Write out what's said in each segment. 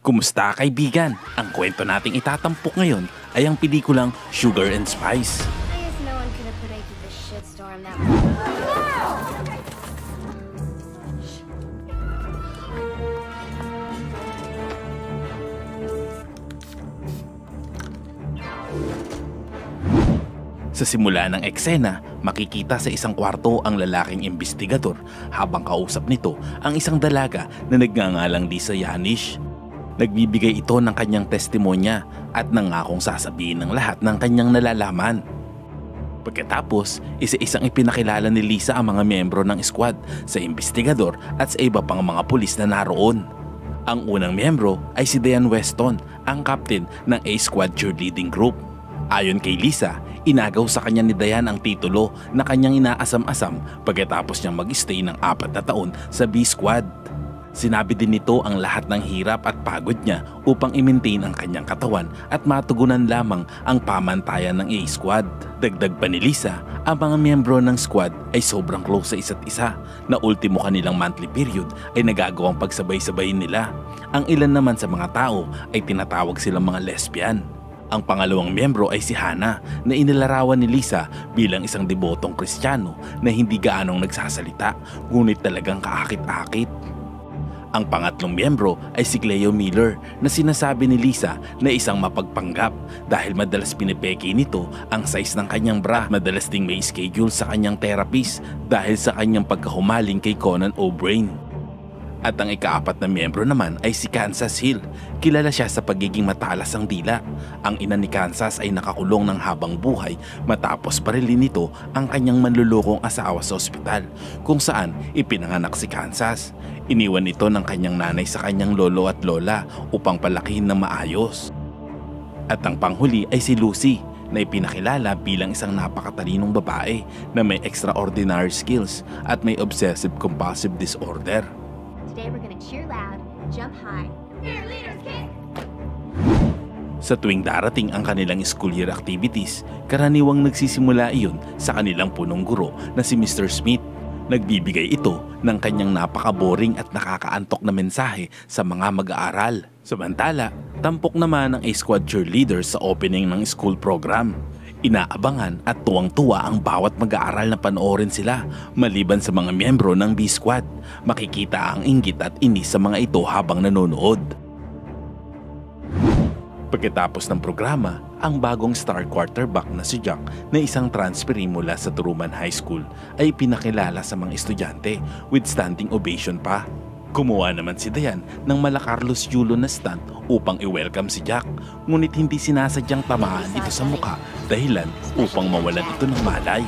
Kumusta kaibigan? Ang kwento nating itatampok ngayon ay ang pelikulang Sugar and Spice. I guess no one could have predicted the shitstorm that was. Sa simula ng eksena, makikita sa isang kwarto ang lalaking investigador habang kausap nito ang isang dalaga na nagngangalang Lisa Yanish. Nagbibigay ito ng kanyang testimonya at nangakong sasabihin ng lahat ng kanyang nalalaman. Pagkatapos, isa-isang ipinakilala ni Lisa ang mga miyembro ng squad sa investigador at sa iba pang mga pulis na naroon. Ang unang miyembro ay si Diane Weston, ang captain ng A-Squad cheerleading group. Ayon kay Lisa, inagaw sa kanya ni Diane ang titulo na kanyang inaasam-asam pagkatapos niyang mag-stay ng 4 na taon sa B-Squad. Sinabi din nito ang lahat ng hirap at pagod niya upang i-maintain ang kanyang katawan at matugunan lamang ang pamantayan ng A-Squad. Dagdag pa ni Lisa, ang mga miyembro ng squad ay sobrang close sa isa't isa na ultimo kanilang monthly period ay nagagawang pagsabay-sabayin nila. Ang ilan naman sa mga tao ay tinatawag silang mga lesbian. Ang pangalawang miyembro ay si Hannah na inilarawan ni Lisa bilang isang debotong Kristiyano na hindi gaanong nagsasalita ngunit talagang kaakit-akit. Ang pangatlong miyembro ay si Cleo Miller na sinasabi ni Lisa na isang mapagpanggap dahil madalas pinipeki nito ang size ng kanyang bra. Madalas ding may schedule sa kanyang therapist dahil sa kanyang pagkahumaling kay Conan O'Brien. At ang ika-4 na miyembro naman ay si Kansas Hill. Kilala siya sa pagiging matalas ang dila. Ang ina ni Kansas ay nakakulong ng habang buhay matapos parilin nito ang kanyang manlulokong asawa sa ospital kung saan ipinanganak si Kansas. Iniwan ito ng kanyang nanay sa kanyang lolo at lola upang palakihin ng maayos. At ang panghuli ay si Lucy na ipinakilala bilang isang napakatalinong babae na may extraordinary skills at may obsessive-compulsive disorder. Today we're gonna cheer loud, jump high. Cheerleaders kick! Sa tuwing darating ang kanilang school year activities, karaniwang nagsisimula iyon sa kanilang punong guro na si Mr. Smith. Nagbibigay ito ng kanyang napaka-boring at nakakaantok na mensahe sa mga mag-aaral. Samantala, tampok naman ang A-Squad cheerleaders sa opening ng school program. Inaabangan at tuwang-tuwa ang bawat mag-aaral na panoorin sila maliban sa mga miyembro ng B-Squad. Makikita ang inggit at inis sa mga ito habang nanonood. Pagkatapos ng programa, ang bagong star quarterback na si Jack na isang transferee mula sa Truman High School ay pinakilala sa mga estudyante with standing ovation pa. Gumawa naman si Diane ng mala Carlos Yulo na stunt upang i-welcome si Jack, ngunit hindi sinasadyang tamaan ito sa muka dahilan upang mawalan ito ng malay.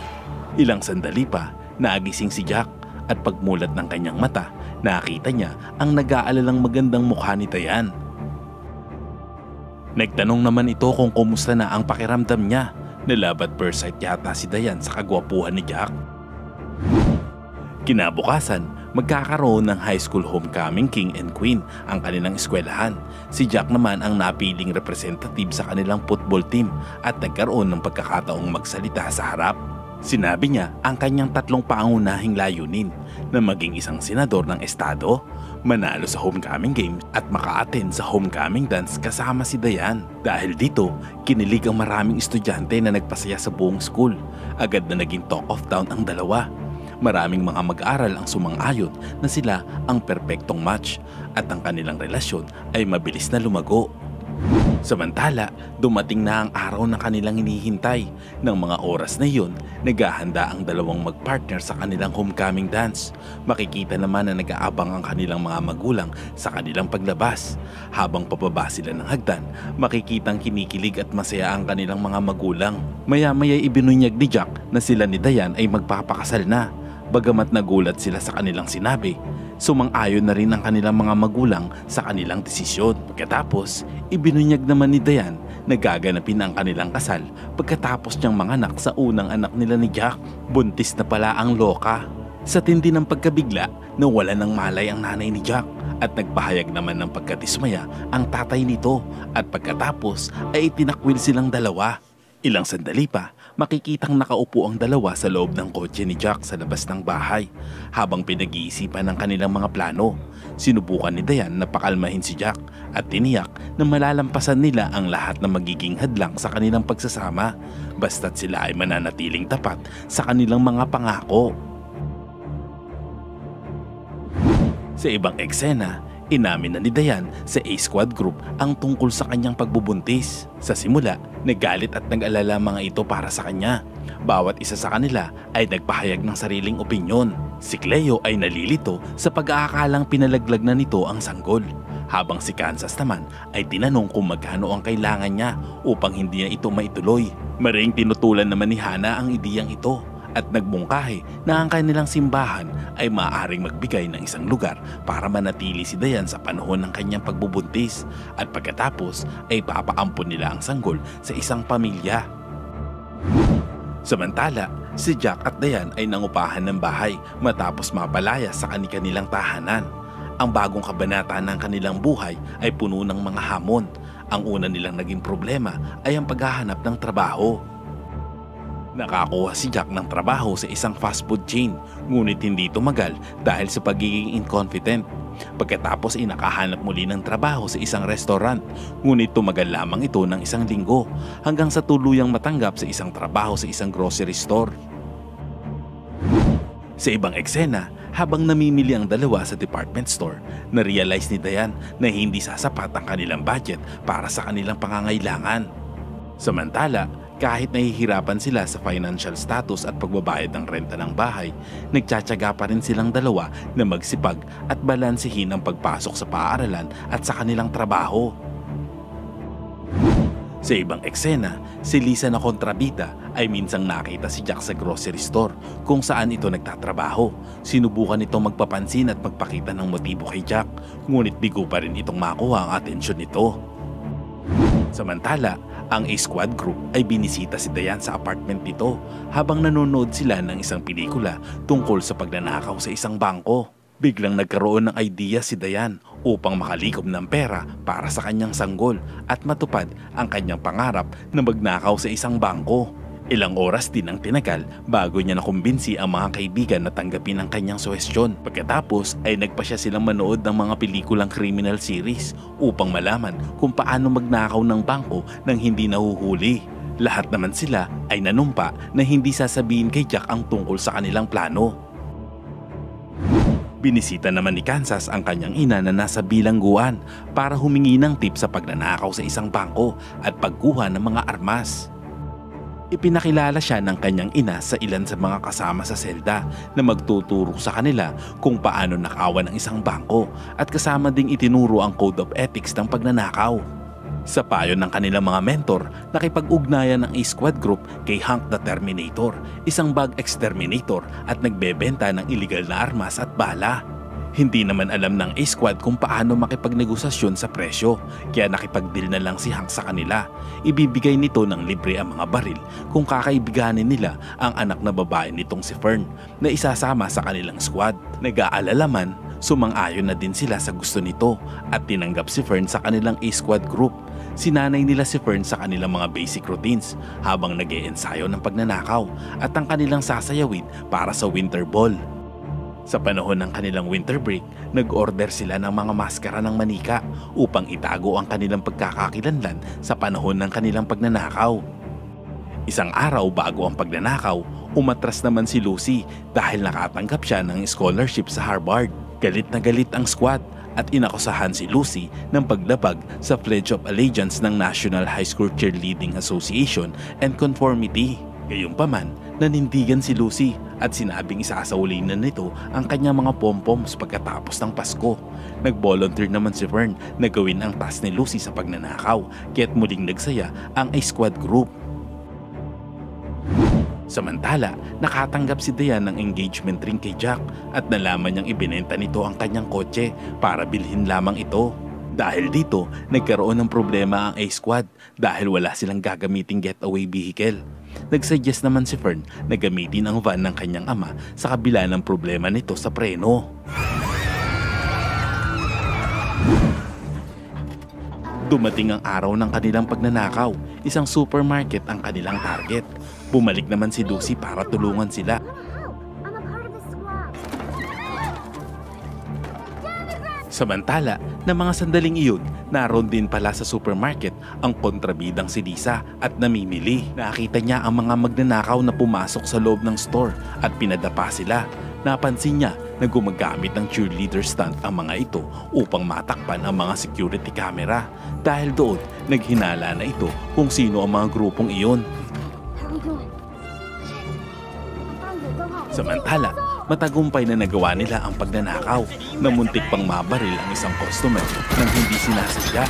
Ilang sandali pa, nagising si Jack at pagmulat ng kanyang mata, nakita niya ang nag-aalalang magandang mukha ni Diane. Nagtanong naman ito kung kumusta na ang pakiramdam niya. Nalabat first sight yata si Diane sa kagwapuhan ni Jack. Kinabukasan, magkakaroon ng high school homecoming king and queen ang kanilang eskwelahan. Si Jack naman ang napiling representative sa kanilang football team at nagkaroon ng pagkakataong magsalita sa harap. Sinabi niya ang kanyang 3 pangunahing layunin na maging isang senador ng estado, manalo sa homecoming games at maka-attend sa homecoming dance kasama si Diane. Dahil dito, kinilig ang maraming estudyante na nagpasaya sa buong school. Agad na naging talk of town ang dalawa. Maraming mga mag-aaral ang sumang-ayon na sila ang perpektong match at ang kanilang relasyon ay mabilis na lumago. Samantala, dumating na ang araw na kanilang hinihintay. Ng mga oras na iyon, naghahanda ang dalawang magpartner sa kanilang homecoming dance. Makikita naman na nag-aabang ang kanilang mga magulang sa kanilang paglabas. Habang pababa sila ng hagdan, makikitang kinikilig at masaya ang kanilang mga magulang. Maya-maya ibinunyag ni Jack na sila ni Diane ay magpapakasal na. Bagamat nagulat sila sa kanilang sinabi, sumang-ayon na rin ang kanilang mga magulang sa kanilang desisyon. Pagkatapos, ibinunyag naman ni Diane na gaganapin ang kanilang kasal pagkatapos niyang manganak sa unang anak nila ni Jack. Buntis na pala ang loka. Sa tindi ng pagkabigla, nawala ng malay ang nanay ni Jack at nagpahayag naman ng pagkadismaya ang tatay nito at pagkatapos ay itinakwil silang dalawa. Ilang sandali pa, makikitang nakaupo ang dalawa sa loob ng kotse ni Jack sa labas ng bahay habang pinag-iisipan ng kanilang mga plano. Sinubukan ni Diane na pakalmahin si Jack at tiniyak na malalampasan nila ang lahat ng magiging hadlang sa kanilang pagsasama basta't sila ay mananatiling tapat sa kanilang mga pangako. Sa ibang eksena, inamin na ni Diane sa A-Squad Group ang tungkol sa kanyang pagbubuntis. Sa simula, nagalit at nag-alala mga ito para sa kanya. Bawat isa sa kanila ay nagpahayag ng sariling opinyon. Si Cleo ay nalilito sa pag-aakalang pinalaglag na nito ang sanggol, habang si Kansas naman ay tinanong kung magkano ang kailangan niya upang hindi na ito maituloy. Maring tinutulan naman ni Hannah ang ideyang ito at nagbungkahi na ang kanilang simbahan ay maaaring magbigay ng isang lugar para manatili si Diane sa panahon ng kanyang pagbubuntis at pagkatapos ay papaampon nila ang sanggol sa isang pamilya. Samantala, si Jack at Diane ay nangupahan ng bahay matapos mapalaya sa kanilang tahanan. Ang bagong kabanata ng kanilang buhay ay puno ng mga hamon. Ang una nilang naging problema ay ang paghahanap ng trabaho. Nakakuha si Jack ng trabaho sa isang fast food chain, ngunit hindi tumagal dahil sa pagiging inconfident. Pagkatapos ay nakahanap muli ng trabaho sa isang restaurant, ngunit tumagal lamang ito ng isang linggo hanggang sa tuluyang matanggap sa isang trabaho sa isang grocery store. Sa ibang eksena, habang namimili ang dalawa sa department store, na-realize ni Diane na hindi sasapat ang kanilang budget para sa kanilang pangangailangan. Samantala, kahit nahihirapan sila sa financial status at pagbabayad ng renta ng bahay, nagtsatsaga pa rin silang dalawa na magsipag at balansehin ang pagpasok sa paaralan at sa kanilang trabaho. Sa ibang eksena, si Lisa na kontrabida ay minsang nakita si Jack sa grocery store kung saan ito nagtatrabaho. Sinubukan itong magpapansin at magpakita ng motibo kay Jack, ngunit bigo pa rin itong makuha ang atensyon nito. Samantala, ang A-Squad Group ay binisita si Diane sa apartment nito habang nanonood sila ng isang pelikula tungkol sa pagnanakaw sa isang bangko. Biglang nagkaroon ng idea si Diane upang makalikom ng pera para sa kanyang sanggol at matupad ang kanyang pangarap na magnakaw sa isang bangko. Ilang oras din ang tinagal bago niya nakumbinsi ang mga kaibigan na tanggapin ang kanyang suhestyon. Pagkatapos ay nagpa siya silang manood ng mga pelikulang criminal series upang malaman kung paano magnakaw ng bangko nang hindi nahuhuli. Lahat naman sila ay nanumpa na hindi sasabihin kay Jack ang tungkol sa kanilang plano. Binisita naman ni Kansas ang kanyang ina na nasa bilangguan para humingi ng tip sa pagnanakaw sa isang bangko at pagkuha ng mga armas. Ipinakilala siya ng kanyang ina sa ilan sa mga kasama sa selda na magtuturo sa kanila kung paano nakawan ng isang bangko at kasama ding itinuro ang code of ethics ng pagnanakaw. Sa payo ng kanilang mga mentor, nakipag-ugnayan ng A-Squad Group kay Hank the Terminator, isang bug exterminator at nagbebenta ng illegal na armas at bala. Hindi naman alam ng A-Squad kung paano makipagnegosasyon sa presyo, kaya nakipag-deal na lang si Hank sa kanila. Ibibigay nito ng libre ang mga baril kung kakaibiganin nila ang anak na babae nitong si Fern na isasama sa kanilang squad. Nag-aalala man, sumang-ayon na din sila sa gusto nito at tinanggap si Fern sa kanilang A-Squad Group. Sinanay nila si Fern sa kanilang mga basic routines habang nag-e-ensayo ng pagnanakaw at ang kanilang sasayawin para sa Winter Ball. Sa panahon ng kanilang winter break, nag-order sila ng mga maskara ng manika upang itago ang kanilang pagkakakilanlan sa panahon ng kanilang pagnanakaw. Isang araw bago ang pagnanakaw, umatras naman si Lucy dahil nakatanggap siya ng scholarship sa Harvard. Galit na galit ang squad at inakusahan si Lucy ng paglabag sa Pledge of Allegiance ng National High School Cheerleading Association and Conformity. Gayunpaman, nanindigan si Lucy at sinabing isasaulin na nito ang kanyang mga pom-poms pagkatapos ng Pasko. Nag-volunteer naman si Fern na gawin ang task ni Lucy sa pagnanakaw, kaya't muling nagsaya ang A-Squad Group. Samantala, nakatanggap si Diane ng engagement ring kay Jack at nalaman niyang ibinenta nito ang kanyang kotse para bilhin lamang ito. Dahil dito, nagkaroon ng problema ang A-Squad dahil wala silang gagamiting getaway vehicle. Nagsuggest naman si Fern na gamitin ang van ng kanyang ama sa kabila ng problema nito sa preno. Dumating ang araw ng kanilang pagnanakaw. Isang supermarket ang kanilang target. Bumalik naman si Lucy para tulungan sila. I'm a part of the squad. Samantala, na mga sandaling iyon, naroon din pala sa supermarket ang kontrabidang si Lisa at namimili. Nakita niya ang mga magnanakaw na pumasok sa loob ng store at pinadapa sila. Napansin niya na gumagamit ng cheerleader stunt ang mga ito upang matakpan ang mga security camera. Dahil doon, naghinala na ito kung sino ang mga grupong iyon. How we doing? Go home. Samantala, matagumpay na nagawa nila ang pagnanakaw na muntik pang mabaril ang isang customer nang hindi sinasadya.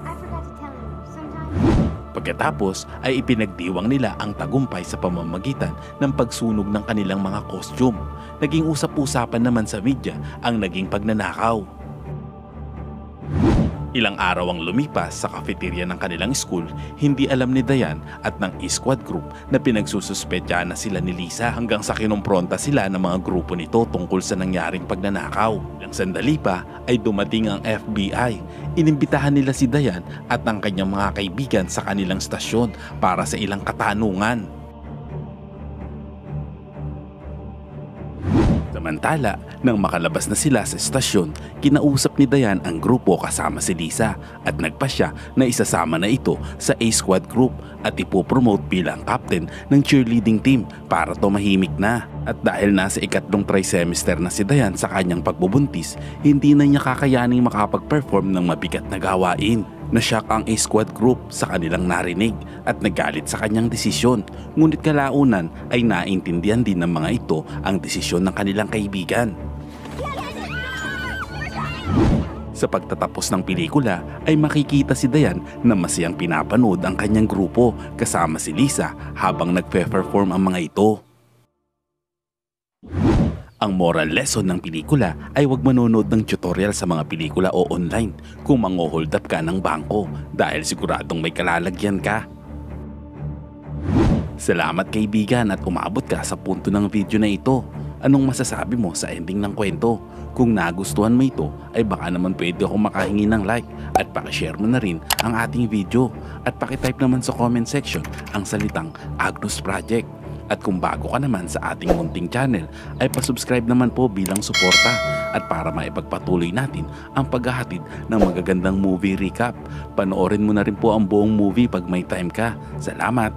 I forgot to tell you. Sometimes. Pagkatapos ay ipinagdiwang nila ang tagumpay sa pamamagitan ng pagsunog ng kanilang mga costume. Naging usap-usapan naman sa media ang naging pagnanakaw. Ilang araw ang lumipas sa cafeteria ng kanilang school, hindi alam ni Dayan at ng E-Squad group na pinagsususpetyahan na sila ni Lisa hanggang sa kinumpronta sila ng mga grupo nito tungkol sa nangyaring pagnanakaw. Ilang sandali pa ay dumating ang FBI. Inimbitahan nila si Dayan at ang kanyang mga kaibigan sa kanilang stasyon para sa ilang katanungan. Samantala, nang makalabas na sila sa estasyon, kinausap ni Dayan ang grupo kasama si Lisa at nagpasya na isasama na ito sa A-Squad group at ipopromote bilang captain ng cheerleading team para tumahimik na. At dahil nasa ikatlong trimester na si Dayan sa kanyang pagbubuntis, hindi na niya kakayaning makapag-perform ng mabigat na gawain. Nashock ang A-Squad group sa kanilang narinig at nagalit sa kanyang desisyon. Ngunit kalaunan ay naintindihan din ng mga ito ang desisyon ng kanilang kaibigan. Sa pagtatapos ng pelikula ay makikita si Dayan na masayang pinapanood ang kanyang grupo kasama si Lisa habang nagpe-perform ang mga ito. Ang moral lesson ng pelikula ay huwag manonood ng tutorial sa mga pelikula o online kung mango-hold up ka ng bangko dahil siguradong may kalalagyan ka. Salamat kaibigan at umabot ka sa punto ng video na ito. Anong masasabi mo sa ending ng kwento? Kung nagustuhan mo ito ay baka naman pwede akong makahingi ng like at pakishare mo na rin ang ating video at pakitype naman sa comment section ang salitang Agnus Project. At kung bago ka naman sa ating munting channel ay pasubscribe naman po bilang suporta at para maipagpatuloy natin ang paghahatid ng magagandang movie recap. Panoorin mo na rin po ang buong movie pag may time ka. Salamat!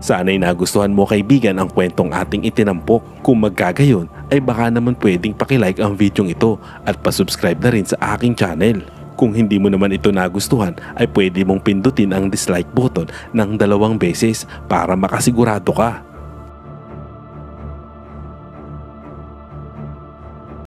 Sana'y nagustuhan mo kaibigan ang kwentong ating itinampok. Kung magkagayon ay baka naman pwedeng pakilike ang video ito at pasubscribe na rin sa aking channel. Kung hindi mo naman ito nagustuhan ay pwede mong pindutin ang dislike button ng 2 beses para makasigurado ka.